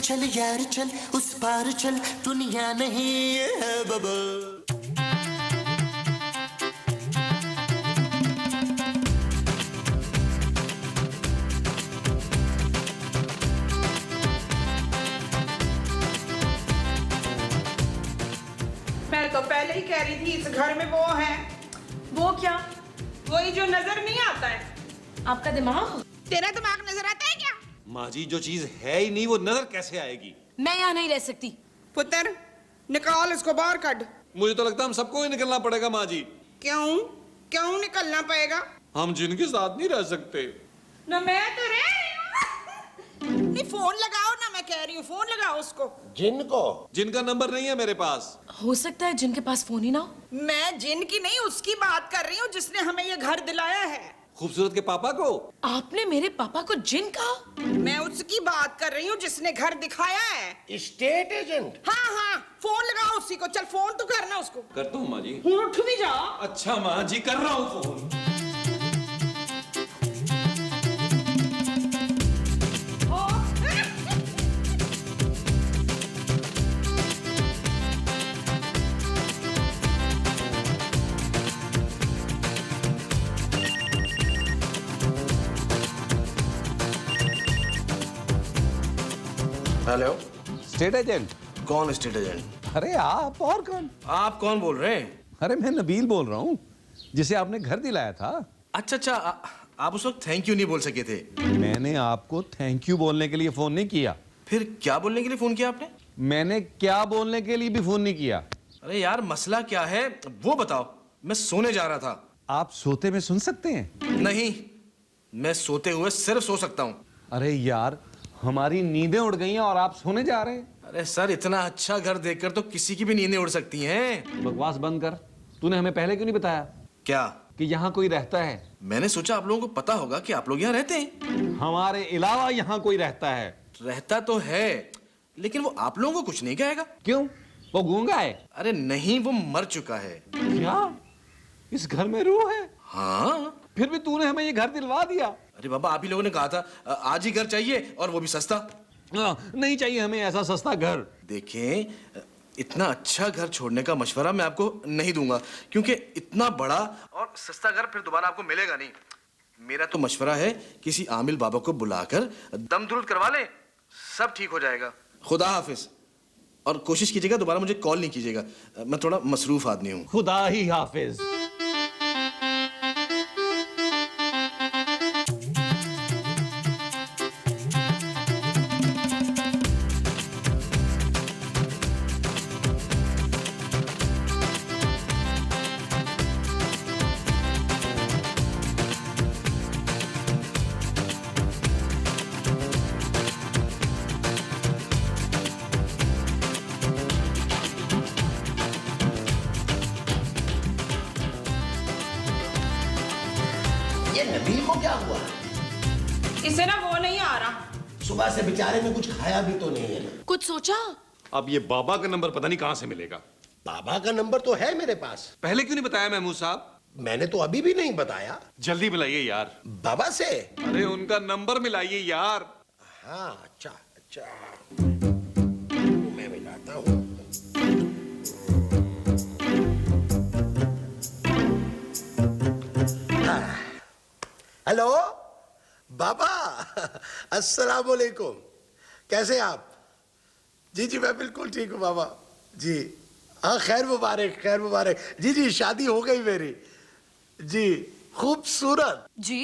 चल यार चल, उस पार चल, दुनिया नहीं है बबल। मैं तो पहले ही कह रही थी इस घर में वो है। वो क्या? वही जो नजर नहीं आता है। आपका दिमाग? तेरा दिमाग नजर आता है क्या? माँ जी, जो चीज है ही नहीं वो नजर कैसे आएगी? मैं यहाँ नहीं रह सकती। पुत्र, निकाल इसको बाहर कट। मुझे तो लगता है हम सबको ही निकलना पड़ेगा माँ जी। क्यों? क्यों निकलना पड़ेगा? हम जिनके साथ नहीं रह सकते। ना मैं तो रह रही हूँ। नहीं, फोन लगाओ ना, मैं कह रही हूँ फोन लगाओ उसको। जिनको? जिनका नंबर नहीं है मेरे पास। हो सकता है जिनके पास फोन ही ना हो। मैं जिन की नहीं, उसकी बात कर रही हूँ जिसने हमें ये घर दिलाया है। खूबसूरत के पापा को? आपने मेरे पापा को जिन कहा? मैं उसकी बात कर रही हूँ जिसने घर दिखाया है। State agent? हाँ हाँ, फोन लगाओ उसी को। चल फोन तो करना उसको। करता हूँ माँ जी। उठ भी जा। अच्छा माँ जी, कर रहा हूँ फोन। हेलो। State agent? कौन स्टेट एजेंट? अरे आप और कौन? आप कौन बोल रहे हैं? अरे मैं नबील बोल रहा हूँ, जिसे आपने घर दिलाया था। अच्छा अच्छा, आप उस वक्त थैंक यू नहीं बोल सके थे। मैंने आपको थैंक यू बोलने के लिए फोन नहीं किया। फिर क्या बोलने के लिए फोन किया आपने? मैंने क्या बोलने के लिए भी फोन नहीं किया। अरे यार, मसला क्या है वो बताओ। मैं सोने जा रहा था। आप सोते में सुन सकते हैं? नहीं, मैं सोते हुए सिर्फ सो सकता हूँ। अरे यार, हमारी नींदें उड़ गई हैं और आप सोने जा रहे हैं। अरे सर, इतना अच्छा घर देखकर तो किसी की भी नींदें उड़ सकती हैं। बकवास बंद कर। तूने हमें पहले क्यों नहीं बताया क्या? कि यहाँ कोई रहता है? मैंने सोचा आप लोगों को पता होगा कि आप लोग यहाँ रहते हैं। हमारे अलावा यहाँ कोई रहता है। रहता तो है, लेकिन वो आप लोगों को कुछ नहीं कहेगा। क्यों? वो गूंगा है? अरे नहीं, वो मर चुका है। क्या इस घर में रूह है? हाँ। फिर भी तूने हमें ये घर दिलवा दिया। अरे बाबा, आप ही लोगों ने कहा था आज ही घर चाहिए, और वो भी सस्ता। नहीं चाहिए हमें ऐसा सस्ता घर। देखें, इतना अच्छा घर छोड़ने का मशवरा मैं आपको नहीं दूंगा, क्योंकि इतना बड़ा और सस्ता घर फिर दोबारा आपको मिलेगा नहीं। मेरा तो मशवरा है, किसी आमिल बाबा को बुलाकर दम दुरुद करवा ले, सब ठीक हो जाएगा। खुदा हाफिज। और कोशिश कीजिएगा दोबारा मुझे कॉल नहीं कीजिएगा, मैं थोड़ा मसरूफ आदमी हूँ। खुदा ही हाफिज। ये नबील को क्या हुआ? इसे ना वो नहीं आ रहा। सुबह से बेचारे ने कुछ खाया भी तो नहीं है। कुछ सोचा? अब ये बाबा का नंबर पता नहीं कहाँ से मिलेगा। बाबा का नंबर तो है मेरे पास। पहले क्यों नहीं बताया महमूद साहब? मैंने तो अभी भी नहीं बताया। जल्दी मिलाइए यार। बाबा से? अरे उनका नंबर मिलाइए यार। हाँ, अच्छा अच्छा, मैं मिलाता हूँ। हेलो बाबा, अस्सलाम वालेकुम। कैसे आप? जी जी, मैं बिल्कुल ठीक हूँ बाबा जी। हाँ, खैर मुबारक, खैर मुबारक। जी जी, शादी हो गई मेरी जी। खूबसूरत? जी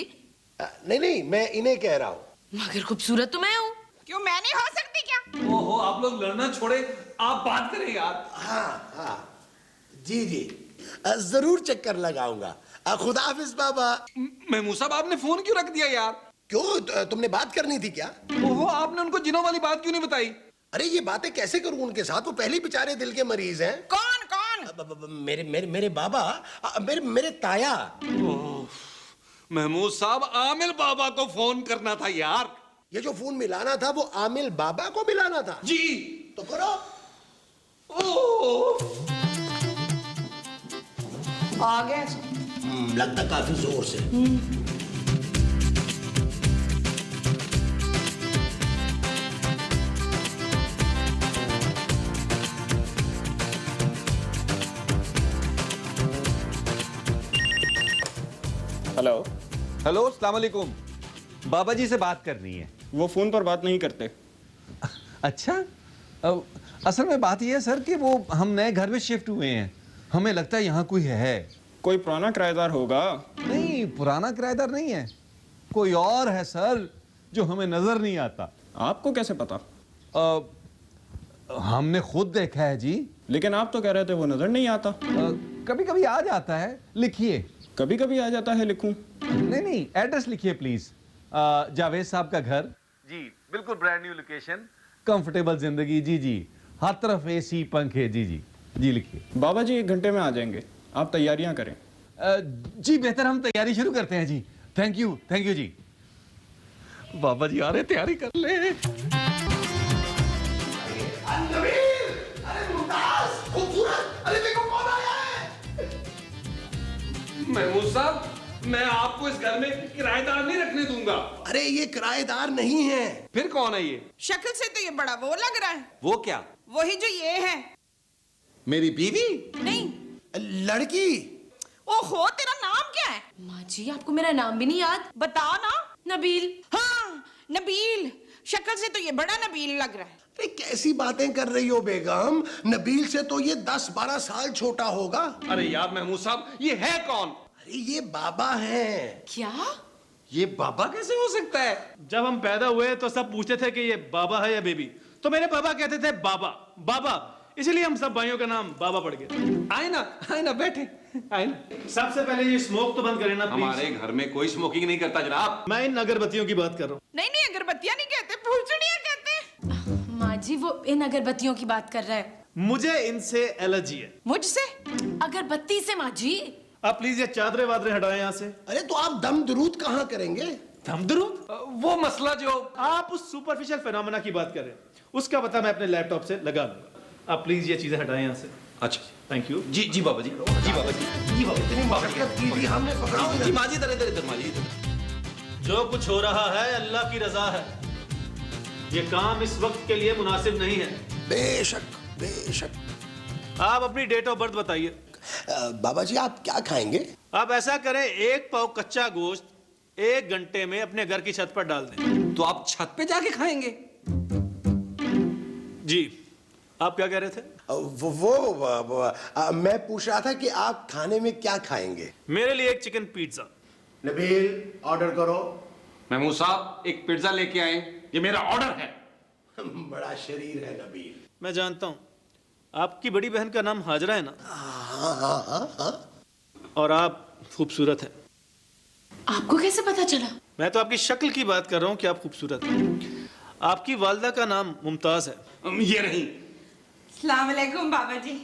नहीं नहीं, मैं इन्हें कह रहा हूँ। मगर खूबसूरत तो मैं हूँ। क्यों, मैं नहीं हो सकती क्या? ओहो, आप लोग लड़ना छोड़े, आप बात करें यार। हाँ हाँ, जी जी, जरूर चक्कर लगाऊंगा। खुदा हाफिज बाबा। महमूद साहब, आपने फोन क्यों रख दिया यार? क्यों, तुमने बात करनी थी क्या? ओहो, आपने उनको जिनों वाली बात क्यों नहीं बताई? अरे ये बातें कैसे करूं उनके साथ? वो पहले बेचारे दिल के मरीज हैं। कौन कौन? मेरे मेरे मेरे बाबा, मेरे ताया। महमूद साहब, आमिल बाबा को फोन करना था यार। ये जो फोन मिलाना था वो आमिल बाबा को मिलाना था जी। तो करो। ओह, आ गए। लगता काफी जोर से। हेलो। हेलो, अस्सलाम वालेकुम। बाबा जी से बात करनी है। वो फोन पर बात नहीं करते। अच्छा, असल में बात यह है सर कि वो हम नए घर में शिफ्ट हुए हैं, हमें लगता है यहाँ कोई है। कोई पुराना किराएदार होगा। नहीं, पुराना किराएदार नहीं है, कोई और है सर जो हमें नजर नहीं आता। आपको कैसे पता? हमने खुद देखा है जी। लेकिन आप तो कह रहे थे वो नजर नहीं आता। कभी कभी आ जाता है। लिखिए। कभी कभी आ जाता है, लिखूं? नहीं, एड्रेस लिखिए प्लीज। जावेद साहब का घर जी, बिल्कुल ब्रांड न्यू लोकेशन, कंफर्टेबल जिंदगी। जी जी, हर तरफ एसी पंखे। जी जी जी, लिखिए। बाबा जी 1 घंटे में आ जाएंगे, आप तैयारियां करें। जी बेहतर हम तैयारी शुरू करते हैं जी। थैंक यू जी। बाबा जी आ रहे, तैयारी कर ले। महमूद साहब, मैं आपको इस घर में किराएदार नहीं रखने दूंगा। अरे ये किराएदार नहीं है। फिर कौन है ये? शक्ल से तो ये बड़ा वो लग रहा है। वो क्या? वही जो ये है। मेरी बीवी? नहीं। लड़की। ओहो, तेरा नाम क्या है? माँ जी, आपको मेरा नाम भी नहीं याद? बताओ ना। नबील। हाँ, नबील। शक्ल से तो ये बड़ा नबील लग रहा है। अरे कैसी बातें कर रही हो बेगम? नबील से तो ये 10-12 साल छोटा होगा। अरे यार महमूद साहब, ये है कौन? अरे ये बाबा है। क्या? ये बाबा कैसे हो सकता है? जब हम पैदा हुए तो सब पूछते थे कि ये बाबा है या बेबी, तो मेरे पापा कहते थे बाबा बाबा, इसलिए हम सब भाइयों का नाम बाबा पड़ गया। आए ना बैठे, आए ना। सबसे पहले ये स्मोक तो बंद करें ना प्लीज। हमारे घर में कोई स्मोकिंग नहीं करता जनाब। मैं इन अगरबत्तियों की बात कर रहा हूँ। नहीं, अगरबत्तियां नहीं कहते, फुलचड़ियां कहते हैं। माँ जी, वो इन अगरबत्तियों की बात कर रहा है। मुझे इनसे एलर्जी है। मुझसे? अगरबत्ती से माँ जी। आप प्लीज ये चादरें वादरें हटाएं यहाँ से। अरे तो आप दम दरूद कहाँ करेंगे? धमदरूद? वो मसला जो आप उस सुपरफिशियल फिनोमेना की बात कर रहे हैं, उसका पता मैं अपने लैपटॉप से लगा लूंगा। आप प्लीज ये चीजें हटाएं यहाँ से। अच्छा, थैंक यू। जी बाबा जी, जी बाबा जी, जी बाबा जी, बाबा जी, दीदी हमने पकड़ा। जी माँ जी, इधर माँ जी, इधर। जो कुछ हो रहा है अल्लाह की रजा है, ये काम इस वक्त के लिए मुनासिब नहीं है। बेशक। आप अपनी डेट ऑफ बर्थ बताइए। बाबा जी आप क्या खाएंगे? आप ऐसा करें, 1 पाव कच्चा गोश्त 1 घंटे में अपने घर की छत पर डाल दें। तो आप छत पे जाके खाएंगे? जी, आप क्या कह रहे थे? मैं पूछ रहा था कि आप खाने में क्या खाएंगे? मेरे लिए एक चिकन पिज्जा। नबील ऑर्डर करो। महमूद साहब, एक पिज्जा लेके आए, ये मेरा ऑर्डर है। बड़ा शरीर है नबील। मैं जानता हूं आपकी बड़ी बहन का नाम हाजरा है ना? हाँ। और आप खूबसूरत हैं। आपको कैसे पता चला? मैं तो आपकी शक्ल की बात कर रहा हूं कि आप खूबसूरत हैं। आपकी वालिदा का नाम मुमताज है। ये नहीं। अस्सलाम वालेकुम बाबा जी।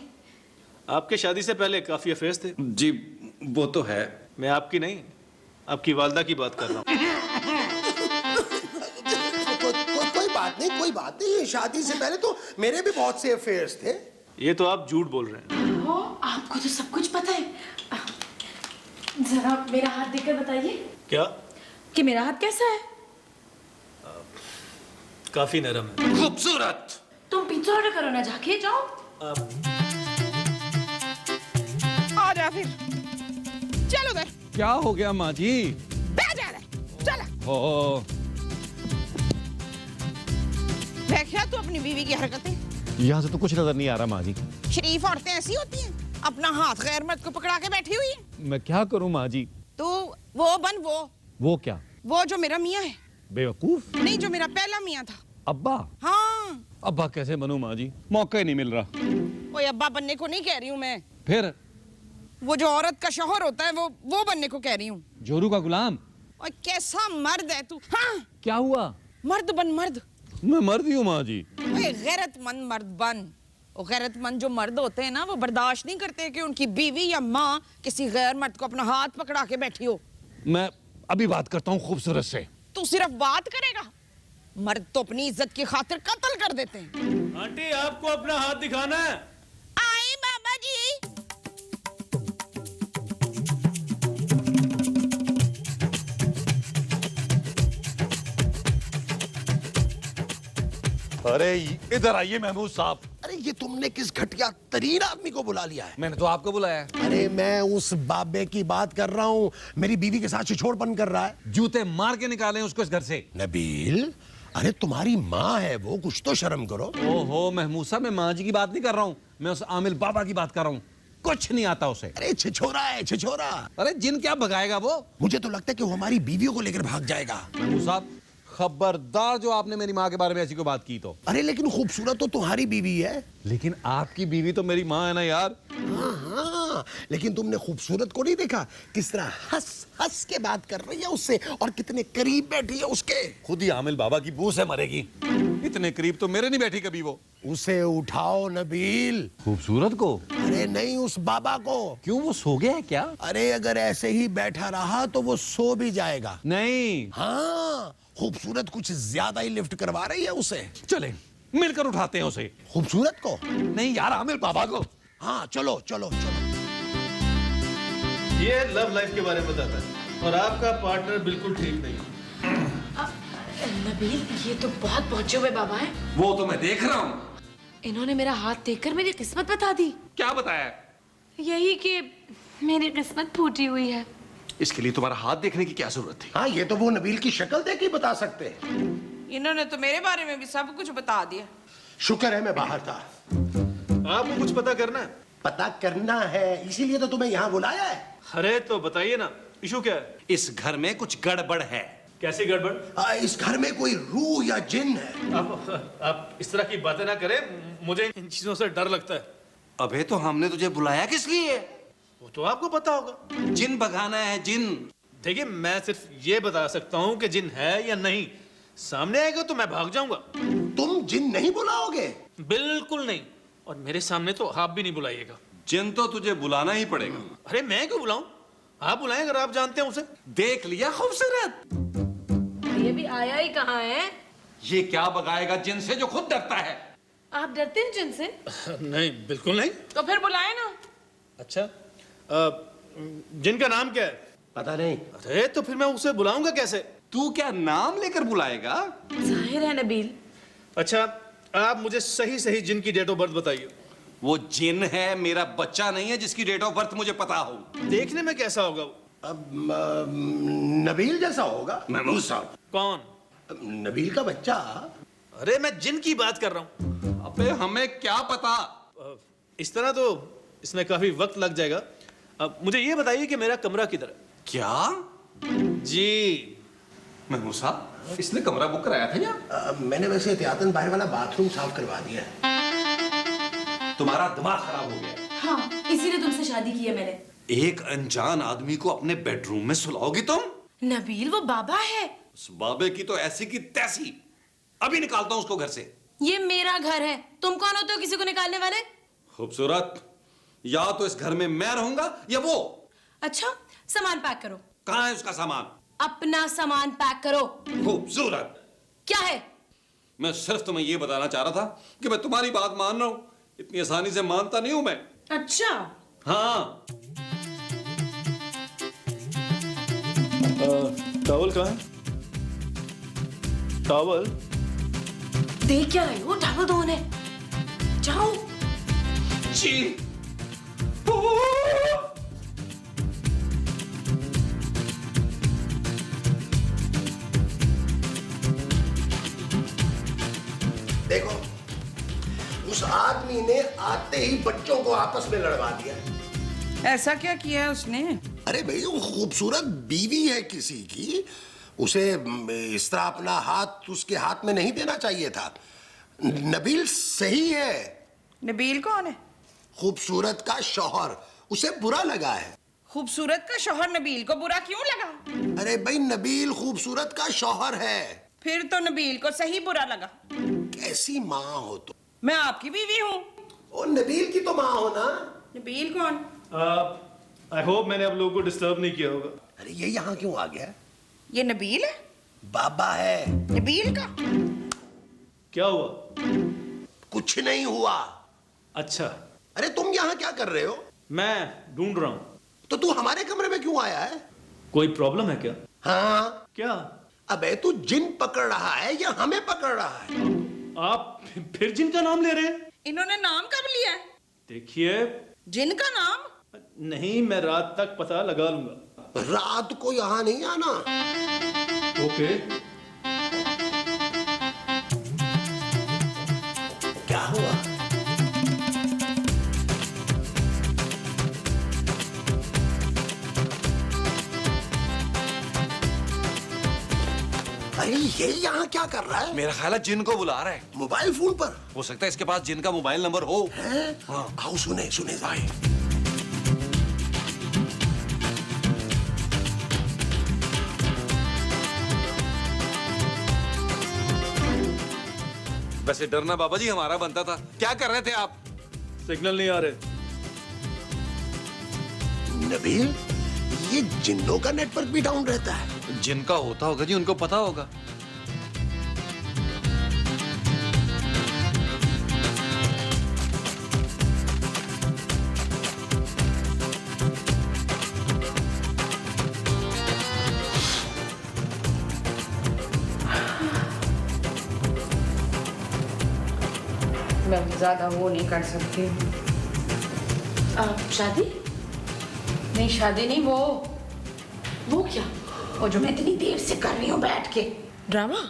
आपके शादी से पहले काफी अफेयर्स थे। जी वो तो है। मैं आपकी नहीं, आपकी वालिदा की बात कर रहा हूं। कोई बात नहीं। शादी से पहले तो मेरे भी बहुत से अफेयर्स थे। ये तो आप झूठ बोल रहे हैं। हो, आपको तो सब कुछ पता है। जरा मेरा हाथ देखकर बताइए क्या? कि मेरा हाथ कैसा है? काफी नरम है। खूबसूरत। तुम पिज्जा ऑर्डर करो ना, जाके जाओ। आ जा फिर। चल उधर। क्या हो गया माँ जी? बैठ जा रहा। चला। ओ, देखा तू अपनी बीवी की हरकतें? यहाँ से तो कुछ नजर नहीं आ रहा माँ जी। शरीफ औरतें ऐसी होती हैं, अपना हाथ गैर मर्द को पकड़ा के बैठी हुई है। मैं क्या करूँ माँ जी? तू वो बन वो क्या? वो जो मेरा मियाँ है। बेवकूफ। नहीं, जो मेरा पहला मियाँ था। अब्बा? हाँ। अब्बा कैसे बनूं माँ जी? मौका ही नहीं मिल रहा। ओए अब्बा बनने को नहीं कह रही हूँ मैं। फिर? वो जो औरत का शौहर होता है वो बनने को कह रही हूँ। जोरू का गुलाम? और कैसा मर्द है तू? हाँ। क्या हुआ? मर्द बन, मर्द। मैं मर्द ही हूँ माँ जी। ओए गैरतमंद मर्द बन। वो गैरतमंद जो मर्द होते हैं ना, वो बर्दाश्त नहीं करते कि उनकी बीवी या माँ किसी गैर मर्द को अपना हाथ पकड़ा के बैठी हो। मैं अभी बात करता हूँ खूबसूरत से। तू सिर्फ बात करेगा? मर्द तो अपनी इज्जत की खातिर कत्ल कर देते हैं। आंटी, आपको अपना हाथ दिखाना है? आई बाबा जी। अरे इधर आइए महमूद साहब। अरे ये तुमने किस घटिया तरीन आदमी को बुला लिया है? मैंने तो आपको बुलाया है। अरे मैं उस बाबे की बात कर रहा हूँ, मेरी बीवी के साथ छिछोड़पन कर रहा है। जूते मार के निकालें उसको इस घर से। नबील, अरे तुम्हारी माँ है वो, कुछ तो शर्म करो। ओहो महमूद साहब, मैं माँ जी की बात नहीं कर रहा हूँ, मैं उस आमिल बाबा की बात कर रहा हूँ। कुछ नहीं आता उसे। अरे छिछोरा है, छिछोरा। अरे जिन क्या भगाएगा वो? मुझे तो लगता है कि वो हमारी बीवियों को लेकर भाग जाएगा। महमूद साहब खबरदार जो आपने मेरी माँ के बारे में ऐसी कोई बात की तो। अरे लेकिन खूबसूरत तो तुम्हारी बीवी है। लेकिन आपकी बीवी तो मेरी माँ है ना यार। हाँ हाँ, लेकिन तुमने खूबसूरत को नहीं देखा किस तरह हंस हंस के बात कर रही है उससे, और कितने करीब बैठी है उसके। खुद ही आमिल बाबा की बू से मरेगी। इतने करीब तो मेरे नहीं बैठी कभी वो। उसे उठाओ नबील। खूबसूरत को? अरे नहीं, उस बाबा को। क्यों, वो सो गया है क्या? अरे अगर ऐसे ही बैठा रहा तो वो सो भी जाएगा। नहीं। हाँ, खूबसूरत कुछ ज्यादा ही लिफ्ट करवा रही है उसे। चले मिलकर उठाते हैं उसे। खूबसूरत को? नहीं यार, आमिल बाबा को। हाँ चलो चलो चलो। ये लव लाइफ के बारे में बताता है और आपका पार्टनर बिल्कुल ठीक नहीं। नबील, ये तो बहुत पहुंचे हुए बाबा हैं। वो तो मैं देख रहा हूँ। इन्होंने मेरा हाथ देखकर मेरी किस्मत बता दी। क्या बताया? यही कि मेरी किस्मत फूटी हुई है। इसके लिए तुम्हारा हाथ देखने की क्या जरूरत थी? हाँ, ये तो वो नबील की शक्ल देख के बता सकते हैं। इन्होंने तो मेरे बारे में भी सब कुछ बता दिया। शुक्र है मैं बाहर था। आपको कुछ पता करना है? पता करना है, इसीलिए तो तुम्हें यहाँ बुलाया है। अरे तो बताइए ना, इशू क्या है? इस घर में कुछ गड़बड़ है। कैसी गड़बड़? इस घर में कोई रूह या जिन है। आप इस तरह की बातें ना करें, मुझे इन चीजों से डर लगता है। अबे तो हमने तुझे बुलाया किस लिए? वो तो आपको पता होगा। जिन भगाना है, जिन। देखिए, मैं सिर्फ ये बता सकता हूँ कि जिन है या नहीं। सामने आएगा तो मैं भाग जाऊंगा। तुम जिन नहीं बुलाओगे? बिल्कुल नहीं, और मेरे सामने तो आप भी नहीं बुलाइएगा। जिन तो तुझे बुलाना ही पड़ेगा। अरे मैं क्यों बुलाऊं? आप बुलाएं अगर आप जानते हैं उसे। देख लिया खूबसूरत? ये भी आया ही कहाँ है? ये क्या भगाएगा जिन से जो खुद डरता है? आप डरते हैं जिनसे? नहीं, बिल्कुल नहीं। तो फिर बुलाए ना। अच्छा, जिनका नाम क्या है? पता नहीं। अरे तो फिर मैं उसे बुलाऊंगा कैसे? तू क्या नाम लेकर बुलाएगा? जाहिर है नबील। अच्छा, आप मुझे सही सही जिन की डेट ऑफ बर्थ बताइए। वो जिन है, मेरा बच्चा नहीं है जिसकी डेट ऑफ बर्थ मुझे पता हो। देखने में कैसा होगा वो? नबील जैसा होगा। महमूद साहब। कौन? नबील का बच्चा। अरे मैं जिन की बात कर रहा हूँ। अबे हमें क्या पता? इस तरह तो इसमें काफी वक्त लग जाएगा। अब मुझे ये बताइए कि मेरा कमरा किधर है? क्या? जी। महमूद साहब, इसने कमरा बुक कराया था क्या? मैंने वैसे एहतियातन बाहर वाला बाथरूम साफ करवा दिया है। तुम्हारा दिमाग खराब हो गया। हाँ, इसीलिए तुमसे शादी की है मैंने। एक अनजान आदमी को अपने बेडरूम में सुलाओगी तुम? नबील, वो बाबा है। उस बाबे की तो ऐसी की तैसी। अभी निकालता हूं उसको घर से। ये मेरा घर है, तुम कौन होते हो किसी को निकालने वाले? खूबसूरत, या तो इस घर में मैं रहूंगा या वो। अच्छा, सामान पैक करो। कहां है उसका सामान? अपना सामान पैक करो। खूबसूरत, क्या है? मैं सिर्फ तुम्हें यह बताना चाह रहा था कि मैं तुम्हारी बात मान रहा हूं। इतनी आसानी से मानता नहीं हूं मैं। अच्छा, हाँ। टॉवल कहाँ है? टॉवल? देख क्या रही हो? टॉवल दो उन्हें। जाओ। जी। देखो, उस आदमी ने आते ही बच्चों को आपस में लड़वा दिया। ऐसा क्या किया है उसने? अरे भाई, वो खूबसूरत बीवी है किसी की, उसे इस तरह अपना हाथ उसके हाथ में नहीं देना चाहिए था। नबील सही है। नबील कौन है? खूबसूरत का शौहर, उसे बुरा लगा है। खूबसूरत का शौहर नबील को बुरा क्यों लगा? अरे भाई, नबील खूबसूरत का शौहर है। फिर तो नबील को सही बुरा लगा। कैसी माँ हो तुम? मैं आपकी बीवी हूँ। और नबील की तो माँ हो ना। नबील कौन? आई होप मैंने आप लोगों को डिस्टर्ब नहीं किया होगा। अरे ये यहाँ क्यों आ गया? ये नबील है? बाबा है। नबील का? क्या हुआ? कुछ नहीं हुआ। अच्छा, अरे तुम यहाँ क्या कर रहे हो? मैं ढूंढ रहा हूँ। तो तू हमारे कमरे में क्यों आया है? कोई प्रॉब्लम है क्या? हाँ। क्या? अबे तू जिन पकड़ रहा है या हमें पकड़ रहा है? आप फिर जिनका नाम ले रहे हैं? इन्होंने नाम कब लिया है? देखिए, जिनका नाम? नहीं, मैं रात तक पता लगा लूंगा। रात को यहाँ नहीं आना। ओके। क्या हुआ? अरे ये यहाँ क्या कर रहा है? मेरा ख्याल है जिन को बुला रहा है। मोबाइल फोन पर हो सकता है इसके पास जिन का मोबाइल नंबर हो। है? आओ सुने सुने भाई। वैसे डरना बाबा जी हमारा बनता था। क्या कर रहे थे आप? सिग्नल नहीं आ रहे। नबील, ये जिन्नों का नेटवर्क भी डाउन रहता है। जिनका होता होगा जी, उनको पता होगा। मैं ज्यादा वो नहीं कर सकती। शादी? नहीं शादी नहीं, वो क्या? वो जो मैं इतनी देर से कर रही हूँ बैठ के। ड्रामा?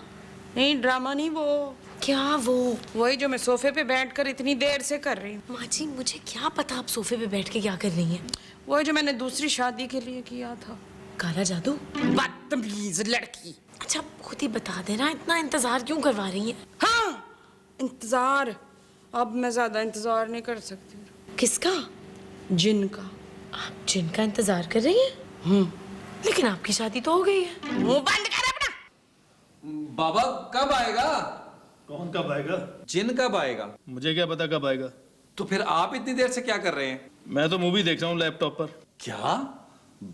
नहीं ड्रामा नहीं, वो क्या वो? वही जो मैं सोफे पे बैठकर इतनी देर से कर रही हूँ। माँ जी, मुझे क्या पता आप सोफे पे बैठ के क्या कर रही हैं? वही जो मैंने दूसरी शादी के लिए किया था। काला जादू? बदतमीज लड़की। अच्छा, खुद ही बता देना, इतना इंतजार क्यों करवा रही हैं? हाँ, इंतजार। अब मैं ज्यादा इंतजार नहीं कर सकती। किसका? जिनका। आप जिनका इंतजार कर रही हैं? लेकिन आपकी शादी तो हो गई है। मुंह बंद कर अपना। बाबा कब आएगा? कौन कब आएगा? जिन कब आएगा? मुझे क्या पता कब आएगा। तो फिर आप इतनी देर से क्या कर रहे हैं? मैं तो मूवी देख रहा हूँ लैपटॉप पर। क्या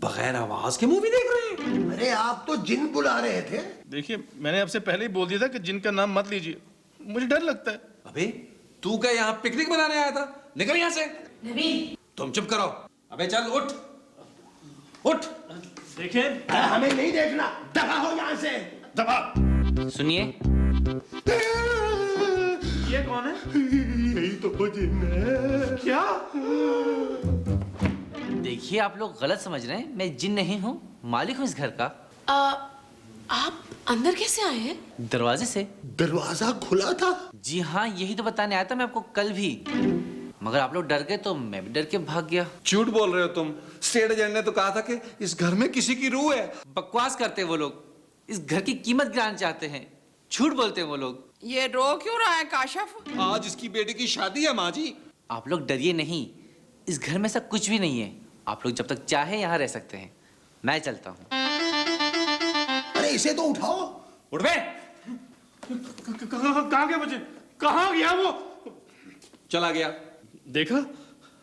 बगैर आवाज के मूवी देख रहे हैं? अरे आप तो जिन बुला रहे थे। देखिए, मैंने आपसे पहले ही बोल दिया था कि जिनका नाम मत लीजिए, मुझे डर लगता है। अबे तू क्या यहाँ पिकनिक मनाने आया था? निकल यहाँ से। नबील, तुम चुप करो। अबे चल उठ उठ। देखिए, हमें नहीं देखना, दफा हो यहाँ से। दबा। सुनिए, ये कौन है? यही तो वो जिन है। क्या? देखिए आप लोग गलत समझ रहे हैं। मैं जिन नहीं हूँ, मालिक हूँ इस घर का। आप अंदर कैसे आए हैं? दरवाजे से। दरवाजा खुला था। जी हाँ, यही तो बताने आया था मैं आपको कल भी, मगर आप लोग डर गए तो मैं भी डर के भाग गया। झूठ बोल रहे हो तुम। स्टेट एजेंट ने तो कहा था कि इस घर में किसी की रूह है। बकवास करते हैं वो लोग, इस घर की कीमत गिराना चाहते हैं। झूठ बोलते हैं वो लोग। ये रो क्यों रहा है काशफ? आज इसकी बेटी की शादी है माँ जी। आप लोग डरिए नहीं, इस घर में सब कुछ भी नहीं है। आप लोग जब तक चाहे यहाँ रह सकते हैं। मैं चलता हूँ। अरे इसे तो उठाओ। उठ बे। कहाँ गया मुझे? कहाँ गया वो? चला गया। देखा?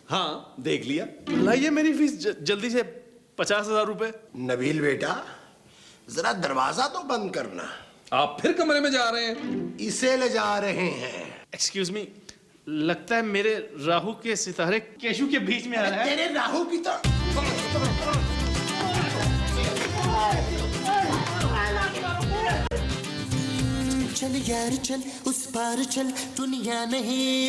हाँ देख लिया। लाइए मेरी फीस जल्दी से 50,000 रुपए। नबील बेटा, जरा दरवाजा तो बंद करना। आप फिर कमरे में जा रहे हैं? इसे ले जा रहे हैं। एक्सक्यूज मी, लगता है मेरे राहु के सितारे केशु के बीच में आ रहा है। तेरे राहु की तो चल यार चल, उस पार चल, दुनिया नहीं